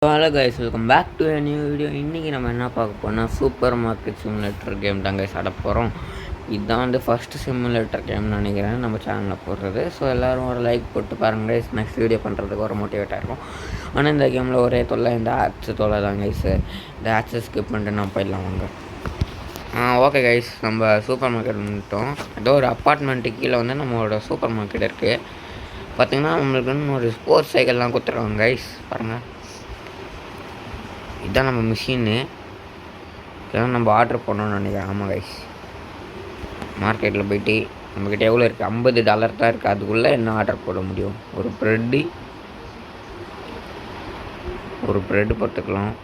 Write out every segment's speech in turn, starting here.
Hello guys, welcome back to a new video. இன்றைக்கி நம்ம என்ன பார்க்க போனால் சூப்பர் மார்க்கெட் சிமுலேட்டர் கேம் தான் கைஸ் ஆட போகிறோம். இதுதான் வந்து ஃபஸ்ட்டு சிமுலேட்டர் கேம்னு நினைக்கிறேன் நம்ம சேனலில் போடுறது. ஸோ எல்லோரும் ஒரு லைக் போட்டு பாருங்கள் கைஸ். நெக்ஸ்ட் வீடியோ பண்ணுறதுக்கு ஒரு மோட்டிவேட்டாக இருக்கும். ஆனால் இந்த கேமில் ஒரே தொல்லை, இந்த ஆட்ஸ் தொல்லை தான் கைஸ். இந்த ஆட்ஸை ஸ்கிப் பண்ணிட்டு நான் போயிடலாம் வாங்க. ஓகே கைஸ், நம்ம சூப்பர் மார்க்கெட் வந்துட்டோம். ஏதோ ஒரு அப்பார்ட்மெண்ட்டுக்கு கீழே வந்து நம்மளோட சூப்பர் மார்க்கெட் இருக்குது. பார்த்திங்கன்னா நம்மளுக்குன்னு ஒரு ஸ்போர்ட்ஸ் சைக்கிள்லாம் கொடுத்துருவாங்க கைஸ். பாருங்கள், இதுதான் நம்ம மிஷின்னு. இதெல்லாம் நம்ம ஆர்டர் பண்ணணும்னு நினைக்கிறேன். ஆமாம் கைஸ், மார்க்கெட்டில் போய்ட்டு நம்மக்கிட்ட எவ்வளோ இருக்குது, $50 தான் இருக்குது. அதுக்குள்ளே என்ன ஆர்டர் போட முடியும்? ஒரு ப்ரெட்டு போட்டுக்கலாம்.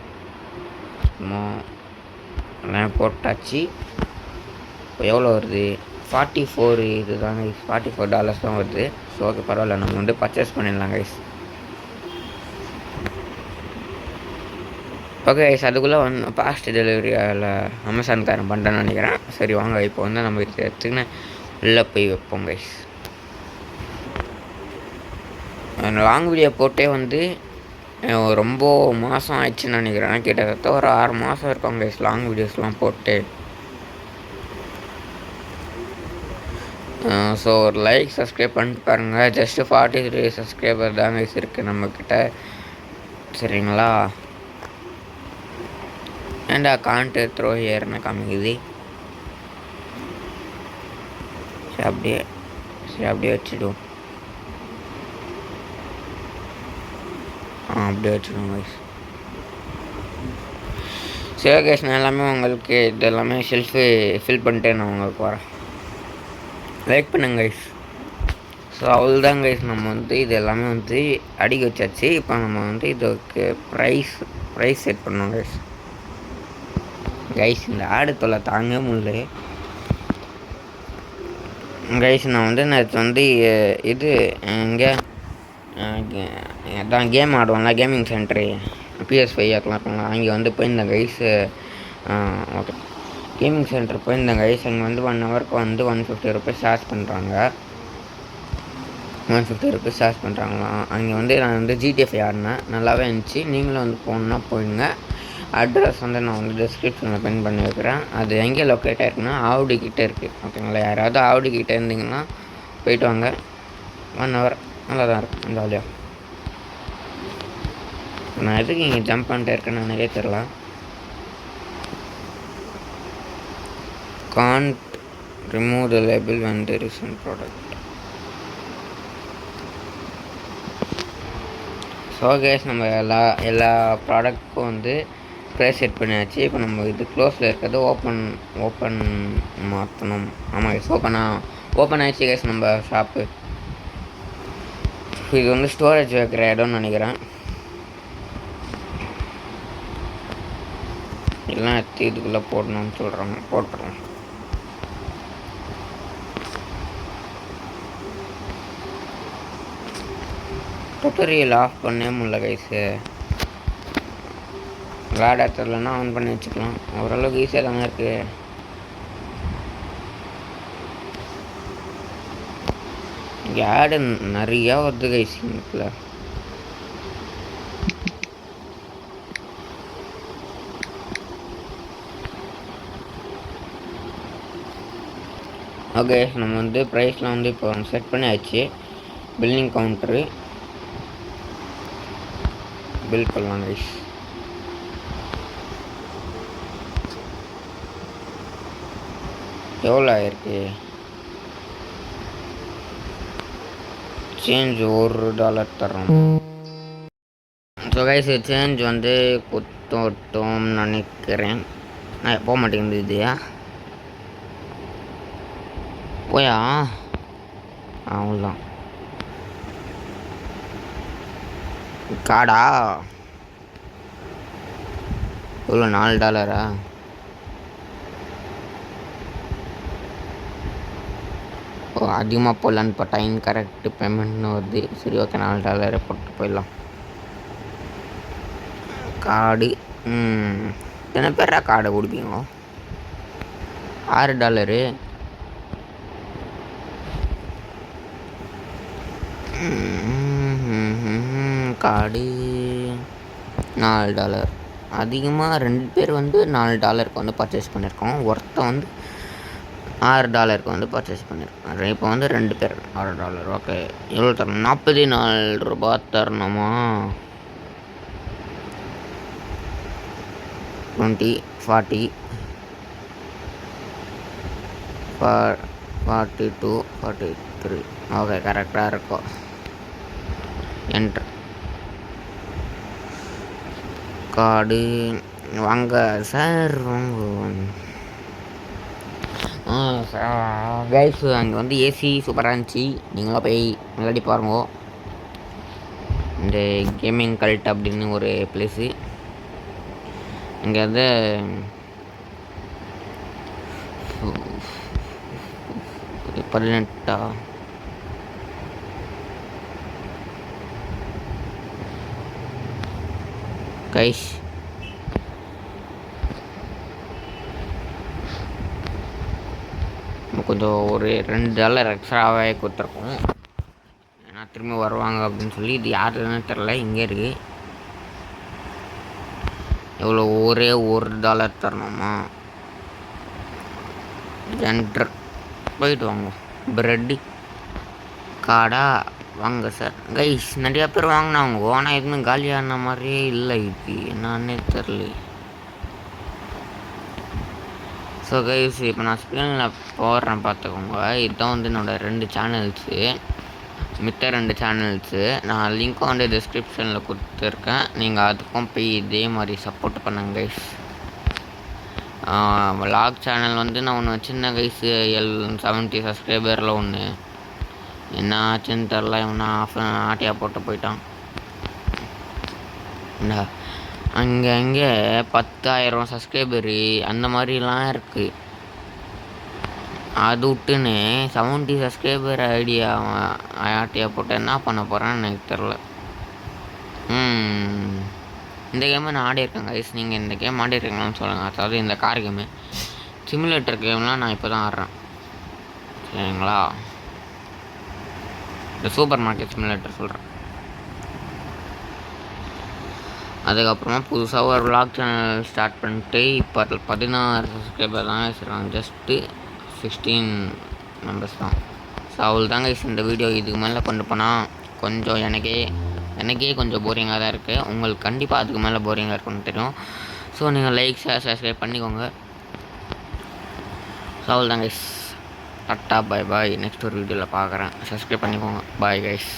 எல்லாம் போட்டாச்சு. இப்போ எவ்வளோ வருது? 44 இது தான் கைஸ், $44 தான் வருது. ஸோ ஓகே, பரவாயில்ல, நம்ம வந்து பர்ச்சேஸ் பண்ணிடலாம் கைஸ். ஓகே கைஸ், அதுக்குள்ளே வந்து ஃபாஸ்ட் டெலிவரியில் அமேசான்காரன் பண்ணுறேன்னு நினைக்கிறேன். சரி வாங்க, இப்போ வந்து நம்ம இதை எடுத்துக்கின்னு உள்ளே போய் வைப்போம் கைஸ். லாங் வீடியோ போட்டே வந்து ரொம்ப மாதம் ஆயிடுச்சுன்னு நினைக்கிறேன். கிட்டத்தட்ட ஒரு 6 மாதம் இருக்கும் கைஸ் லாங் வீடியோஸ்லாம் போட்டு. ஸோ ஒரு லைக், சப்ஸ்கிரைப் பண்ணிட்டு பாருங்கள். ஜஸ்ட்டு 43 சப்ஸ்கிரைபர் தான் கைஸ் இருக்குது நம்மக்கிட்ட. சரிங்களா? அண்ட் காண்ட் த்ரோ ஹியர்னு காமிக்குது. சரி அப்படியே வச்சுடுவோம். அப்படியே வச்சுடுவோம் கைஸ். சரி கைஸ், நான் எல்லாமே உங்களுக்கு இது எல்லாமே ஷெல்ஃபு ஃபில் பண்ணிட்டு நான் உங்களுக்கு வரேன். லைக் பண்ணுங்க கைஸ். ஸோ அவ்வளோதான் கைஸ், நம்ம வந்து இது எல்லாமே வந்து அடிக்க வச்சாச்சு. இப்போ நம்ம வந்து இதுக்கு ப்ரைஸ் செட் பண்ணோம் கைஸ். இந்த ஆடு தொல்லை தாங்க முடியல கைஸ். நான் வந்து நேற்று வந்து இது இங்கே அதான் கேம் ஆடுவோம்ல, கேமிங் சென்ட்ரு, PS5 அதெல்லாம் இருக்குங்களா, அங்கே வந்து போயிருந்தேன் கைஸ். ஓகே, கேமிங் சென்டர் போயிருந்தேன் கைஸ். அங்கே வந்து 1 ஹவருக்கு வந்து $150 சார்ஜ் பண்ணுறாங்க. $150 சார்ஜ் பண்ணுறாங்களாம். அங்கே வந்து நான் வந்து GTA 5 ஆடினேன், நல்லாவே இருந்துச்சு. நீங்களும் வந்து போகணுன்னா போயிடுங்க. அட்ரஸ் வந்து நான் வந்து டிஸ்கிரிப்ஷனில் பின் பண்ணி வைக்கிறேன். அது எங்கே லொக்கேட் ஆகிருக்குன்னா ஆவடிக்கிட்டே இருக்குது. ஓகேங்களா? யாராவது ஆவடிக்கிட்டே இருந்தீங்கன்னா போயிட்டு வாங்க. 1 ஹவர் நல்லா தான் இருக்கும் ஜாலியாக. நான் எதுக்கு இங்கே ஜம்ப் பண்ணிட்டே இருக்கேன்னு எனக்கே தெரில. Can't remove the label when there is some product. So guys, நம்ம எல்லா ப்ராடக்ட்டுக்கும் வந்து ப்ரைஸ் செட் பண்ணியாச்சு. இப்போ நம்ம இது க்ளோஸில் இருக்கிறது ஓப்பன் மாற்றணும். ஆமாம் கேஸ், ஓப்பன் ஆகிடுச்சு கேஸ் நம்ம ஷாப்பு. இது வந்து ஸ்டோரேஜ் வைக்கிற இடம்னு நினைக்கிறேன். எல்லாம் எடுத்து இதுக்குள்ளே போடணும்னு சொல்கிறாங்க, போட்டுறோம். டுட்டோரியல் ஆஃப் பண்ணே முடியல கைஸு. விளையாட தெரிலன்னா ஆன் பண்ணி வச்சுக்கலாம். ஓரளவுக்கு ஈஸியாக தானே இருக்குது. இங்கே ஆடு நிறையா வருது கைஸ் இதில். ஓகே, நம்ம வந்து ப்ரைஸ்லாம் வந்து இப்போ செட் பண்ணியாச்சு. பில்லிங் கவுண்ட்ரு பில் பண்ணலாம் கைஸ். எவ்வளோ ஆயிருக்கு? சேஞ்ச் $1 தரோம். ஸோ கைஸ், சேஞ்ச் வந்து கொடுத்தோட்டோம்னு நினைக்கிறேன். நான் போக மாட்டேங்குது இதுயா போயா. அவ்வளோதான். காடா எவ்வளோ? $4. ஓ, அதிகமாக போடலான்னு பார்த்தா இன்கரெக்ட் பேமெண்ட்னு வருது. சரி ஓகே, $4 போட்டு போயிடலாம். கார்டு எத்தனை பேரா கார்டை கொடுப்பீங்க? $6. கார்டு $4. அதிகமாக 2 பேர் வந்து $4 வந்து பர்ச்சேஸ் பண்ணியிருக்கோம். ஒருத்தன் வந்து $6 வந்து பர்ச்சேஸ் பண்ணியிருக்கோம். இப்போ வந்து 2 பேர் $6. ஓகே, எவ்வளோ தரணும்? $44 தரணுமா? 20, 40, 42, 43. ஓகே, கரெக்டாக இருக்கும். என்ட்ரு கார்டு வாங்க சார், வாங்க. கைஸ், அங்கே வந்து ஏசி சூப்பராக இருந்துச்சு. நீங்களும் போய் விளையாடி பாருங்க. இந்த கேமிங் கல்ட் அப்படின்னு ஒரு பிளேஸு. இங்கே வந்து பதினெட்டா கைஸ், கொஞ்சம் ஒரு $2 எக்ஸ்ட்ராவே கொடுத்துருக்கோம். ஏன்னா திரும்பி வருவாங்க அப்படின்னு சொல்லி. இது யாருன்னு தெரில. இங்கே இருக்குது. எவ்வளோ? ஒரே $1 தரணுமா? என்ட்ரு போயிட்டு வாங்க. ப்ரெட்டு கார்டா வாங்க சார். கைஸ், நிறையா பேர் வாங்கினாங்க. ஆனால் எதுவுமே காலியான மாதிரியே இல்லை. இது என்னன்னே தெரில. ஸோ கைஸ், இப்போ நான் ஸ்க்ரீனில் போடுறேன் பார்த்துக்கோங்க. இதுதான் வந்து என்னோடய 2 சேனல்ஸு. மித்த 2 சேனல்ஸு நான் லிங்க்கும் வந்து டிஸ்கிரிப்ஷனில் கொடுத்துருக்கேன். நீங்கள் அதுக்கும் போய் இதே மாதிரி சப்போர்ட் பண்ணுங்க கைஸ். vlog சேனல் வந்து நான் ஒன்று சின்ன கைஸு 70 சப்ஸ்கிரைபரில் ஒன்று. என்ன ஆச்சுன்னு தெரில. இவனா ஆட்டியாக போட்டு போயிட்டான். அங்கே 10,000 சப்ஸ்கிரைபரு அந்த மாதிரிலாம் இருக்குது. அது விட்டுன்னு 70 சப்ஸ்கிரைபர் ஐடியா ஆட்டியாக போட்டு என்ன பண்ண போகிறேன்னு எனக்கு தெரில. இந்த கேமை நான் ஆடிருக்கேன் கைஸ். நீங்கள் இந்த கேம் ஆடிருக்கீங்களான்னு சொல்லுங்கள். அதாவது இந்த கார் கேமு சிமுலேட்டர் கேம்லாம் நான் இப்போ தான் ஆடுறேன், சரிங்களா? இந்த சூப்பர் மார்க்கெட் சிமுலேட்டர் சொல்கிறேன். அதுக்கப்புறமா புதுசாக ஒரு vlog சேனல் ஸ்டார்ட் பண்ணிட்டு இப்போ 16 சப்ஸ்கிரைபர் தான் வச்சுருக்காங்க. ஜஸ்ட்டு 16 மெம்பர்ஸ் தான். ஸோ அவள் தாங்க இந்த வீடியோ. இதுக்கு மேலே கொண்டு போனால் கொஞ்சம் எனக்கே கொஞ்சம் போரிங்காக தான் இருக்குது. உங்களுக்கு கண்டிப்பாக அதுக்கு மேலே போரிங்காக இருக்குன்னு தெரியும். ஸோ நீங்கள் லைக், ஷேர், சப்ஸ்கிரைப் பண்ணிக்கோங்க. ஸோ அவள் தாங்க கைஸ். டாட்டா, பாய் பாய். நெக்ஸ்ட் ஒரு வீடியோவில் பார்க்குறேன். சப்ஸ்கிரைப் பண்ணிக்கோங்க. Bye guys.